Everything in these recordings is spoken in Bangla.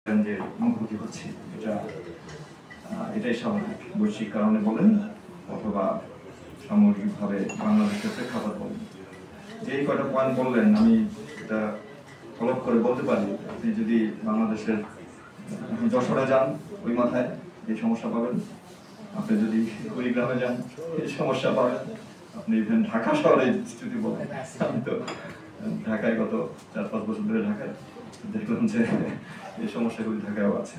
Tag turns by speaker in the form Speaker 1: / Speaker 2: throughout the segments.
Speaker 1: যে মুখোমুখি হচ্ছে এটাই স্বাভাবিক, বৈশ্বিক কারণে বলেন অথবা সামগ্রিকভাবে বাংলাদেশের প্রেক্ষাপট বলেন। যে কয়টা পয়েন্ট বললেন আমি এটা ফলো করে বলতে পারি, আপনি যদি বাংলাদেশের যশোরে যান ওই মাথায় এই সমস্যা পাবেন, আপনি যদি কুড়িগ্রামে যান এই সমস্যা পাবেন, আপনি ইভেন ঢাকা শহরে যদি বলেন, আমি তো ঢাকায় গত 4-5 বছর ধরে ঢাকায় দেখলাম যে এই সমস্যাগুলি ঢাকায়ও আছে।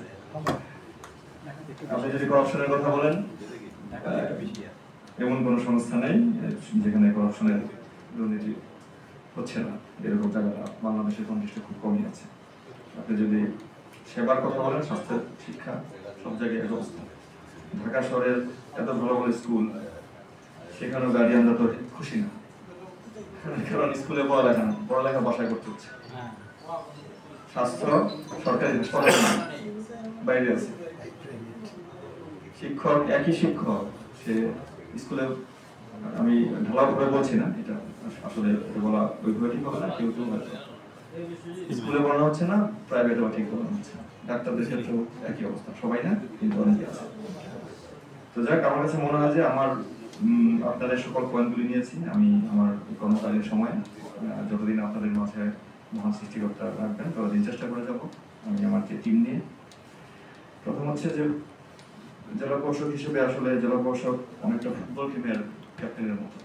Speaker 1: আপনি যদি করাপশনের কথা বলেন, এমন কোনো সংস্থা নেই যেখানে করাপশনের দুর্নীতি হচ্ছে না, এরকম জায়গাটা বাংলাদেশের কনটেক্সটে খুব কমই আছে। আপনি যদি সেবার কথা বলেন, স্বাস্থ্য, শিক্ষা, সব জায়গায় এক অবস্থা। ঢাকা শহরের এত ভালো ভালো স্কুল, সেখানেও গার্ডিয়ানরা তো খুশি না, কারণ স্কুলে পড়ালেখা বাসায় করতে হচ্ছে। স্বাস্থ্য সরকারি হাসপাতালে বাইরে আছে, শিক্ষক একই শিক্ষক, সে স্কুলে, আমি ঢালাও করে বলছি না, এটা আসলে বলা ওইভাবে ঠিক হবে না, কেউ হয়তো স্কুলে পড়ানো হচ্ছে না, প্রাইভেটেও ঠিক পড়ানো হচ্ছে না। ডাক্তারদের ক্ষেত্রেও একই অবস্থা, সবাই না কিন্তু অনেকে আছে। তো যাক, আমার কাছে মনে হয় যে আমার আপনাদের সকল পয়েন্টগুলি নিয়েছি আমি আমার কর্মকালীন সময়, যতদিন আপনাদের মাঝে মহান সৃষ্টিকর্তা রাখবেন ততদিন চেষ্টা করে যাব আমি আমার যে টিম নিয়ে। প্রথম হচ্ছে যে জেলা পরিষদ হিসেবে আসলে জেলা পরিষদ অনেকটা ফুটবল টিমের ক্যাপ্টেনের মতো,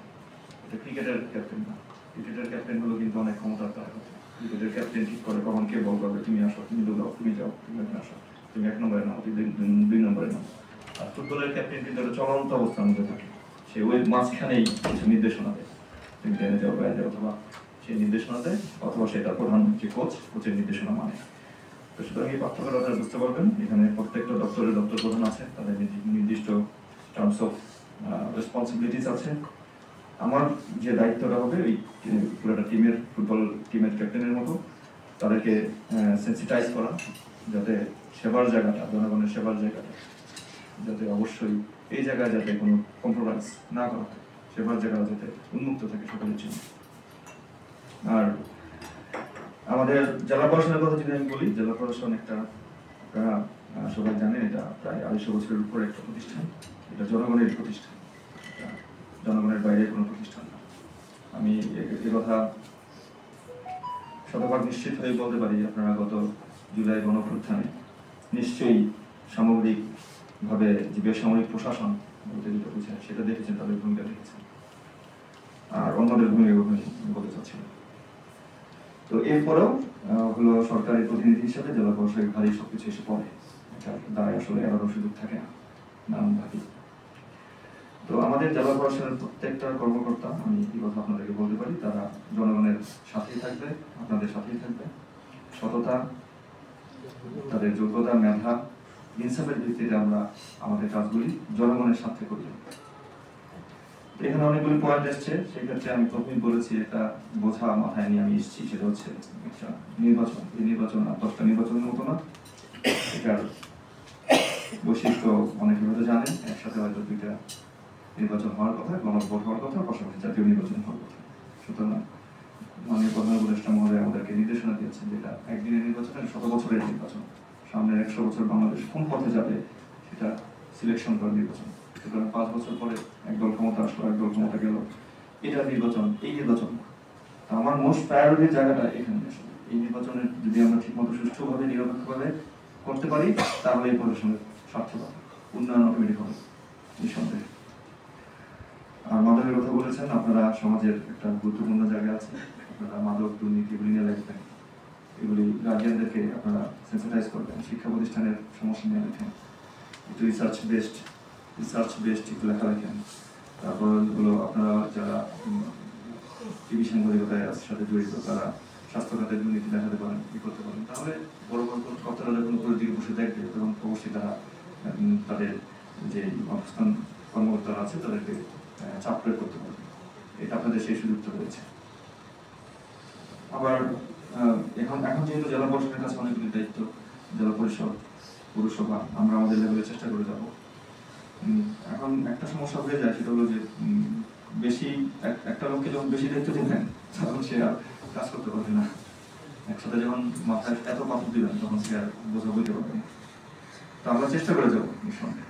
Speaker 1: এটা ক্রিকেটের ক্যাপ্টেন না। ক্রিকেটের ক্যাপ্টেন হলো কিন্তু অনেক ক্ষমতা তার হাতে। ক্রিকেটের ক্যাপ্টেন ঠিক করে কখন কে বল করবে, তুমি আসো, তুমি দৌড়াও, তুমি যাও, তুমি আসো, তুমি 1 নম্বরে নাও, তুমি 2 নম্বরে নাও। আর ফুটবলের ক্যাপ্টেন কিন্তু একটা চলন্ত অবস্থার মধ্যে থাকে, সে ওই মাঝখানেই কিছু নির্দেশনা দেয়, তুমি ট্রেনে যাও, বাইরে যাও, অথবা সেই নির্দেশনা দেয়, অথবা সেটা প্রধান যে কোচের নির্দেশনা মানে। তো সুতরাং এই পার্থক্যটা আপনারা বুঝতে পারবেন। এখানে প্রত্যেকটা দপ্তরের দপ্তর প্রধান আছে, তাদের নির্দিষ্ট টার্মস অফ রেসপন্সিবিলিটিস আছে। আমার যে দায়িত্বটা হবে ওই পুরোটা ফুটবল টিমের ক্যাপ্টেনের মতো তাদেরকে সেন্সিটাইজ করা, যাতে সেবার জায়গাটা, জনগণের সেবার জায়গাটা যাতে অবশ্যই এই জায়গায় যাতে কোনো কম্প্রোমাইজ না করা হয়, সেবার জায়গা যাতে উন্মুক্ত থাকে সকলের জন্য। আর আমাদের জেলা প্রশাসনের কথা যদি আমি বলি, জেলা প্রশাসন একটা, আপনারা সবাই জানেন, এটা প্রায় 250 বছরের উপরে একটা প্রতিষ্ঠান। এটা জনগণের প্রতিষ্ঠান, এটা জনগণের বাইরে কোনো প্রতিষ্ঠান না। আমি এ কথা শতভাগ নিশ্চিত হয়ে বলতে পারি, আপনারা গত জুলাই গণঅভ্যুত্থানে নিশ্চয়ই সামগ্রিকভাবে যে বেসামরিক প্রশাসন বলতে যেটা বুঝেন সেটা দেখেছেন, তাদের ভূমিকা দেখেছেন, আর অন্যদের ভূমিকা বলতে চাচ্ছিলাম। তো এরপরেও হলো সরকারি প্রতিনিধি হিসেবে জেলা প্রশাসক ভারী সবকিছু এসে পড়ে, এটা দ্বারা আসলে এড়ানোর সুযোগ থাকে না নানানভাবে। তো আমাদের জেলা প্রশাসনের প্রত্যেকটা কর্মকর্তা, আমি এই কথা আপনাদেরকে বলতে পারি, তারা জনগণের সাথেই থাকবে, আপনাদের সাথেই থাকবে। সততা, তাদের যোগ্যতা, মেধা, ইনসাফের ভিত্তিতে আমরা আমাদের কাজগুলি জনগণের সাথে করি। এখানে অনেকগুলি পয়েন্ট এসছে, সেক্ষেত্রে আমি প্রথমেই বলেছি একটা বোঝা মাথায় নিয়ে আমি এসেছি, সেটা হচ্ছে একটা নির্বাচন। এই নির্বাচন 10টা নির্বাচনের মতো না, এটার বৈশিষ্ট্য অনেকে হয়তো জানেন। একসাথে হয়তো 2টা নির্বাচন হওয়ার কথা, গণভোট হওয়ার কথা, পাশাপাশি জাতীয় নির্বাচন হওয়ার কথা। সুতরাং মাননীয় প্রধান উপদেষ্টা মহোদয় আমাদেরকে নির্দেশনা দিয়েছেন যে এটা একদিনের নির্বাচন, 100 বছরের নির্বাচন, সামনের 100 বছর বাংলাদেশ কোন পথে যাবে সেটা সিলেকশন করার নির্বাচন। সুতরাং 5 বছর পরে একদল ক্ষমতা আসলো, একদল ক্ষমতা গেল, এটা নির্বাচন, এই নির্বাচন না। আমার মোস্ট প্রায়োরিটির জায়গাটা এখানে আসলে এই নির্বাচনের যদি আমরা ঠিকমতো সুষ্ঠুভাবে নিরপেক্ষভাবে করতে পারি, তাহলে এই প্রশাসনের সার্থকতা, উন্নয়ন অটোমেটিক হবে নিঃসন্দেহে। আর মাদকের কথা বলেছেন, আপনারা সমাজের একটা গুরুত্বপূর্ণ জায়গা আছে, আপনারা মাদক দুর্নীতি এগুলি নিয়ে লিখবেন, এগুলি গার্জিয়ানদেরকে আপনারা সেন্সিটাইজ করবেন, শিক্ষা প্রতিষ্ঠানের সমস্যা নিয়ে লেখেন, একটু রিসার্চ বেসড একটু লেখা লেখেন। তারপর এগুলো আপনারা যারা টিভি সাংবাদিকতার সাথে জড়িত, তারা স্বাস্থ্য খাতের দুর্নীতি দেখাতে পারেন, কি করতে পারেন, তাহলে বড় বড় কর্তারা যখন উপরের দিকে বসে দেখবে তখন অবশ্যই তারা তাদের যে অবস্থান কর্মকর্তারা আছে তাদেরকে চাপ প্রয়োগ করতে পারবে। এটা আপনাদের সেই সুযোগটা রয়েছে। আবার এখন যেহেতু জেলা পরিষদের কাছে অনেকগুলি দায়িত্ব, জেলা পরিষদ, পৌরসভা, আমরা আমাদের লেভেলে চেষ্টা করে যাব। এখন একটা সমস্যা হয়ে যায়, সেটা হলো যে বেশি একটা লোককে যখন বেশি দায়িত্ব দেবেন তখন সে আর কাজ করতে পারবে না। একসাথে যখন মাথায় এত পাথর দিবেন তখন সে আর বোঝা বইতে পারবেন। তো আমরা চেষ্টা করে যাবো নিঃসন্দেহে।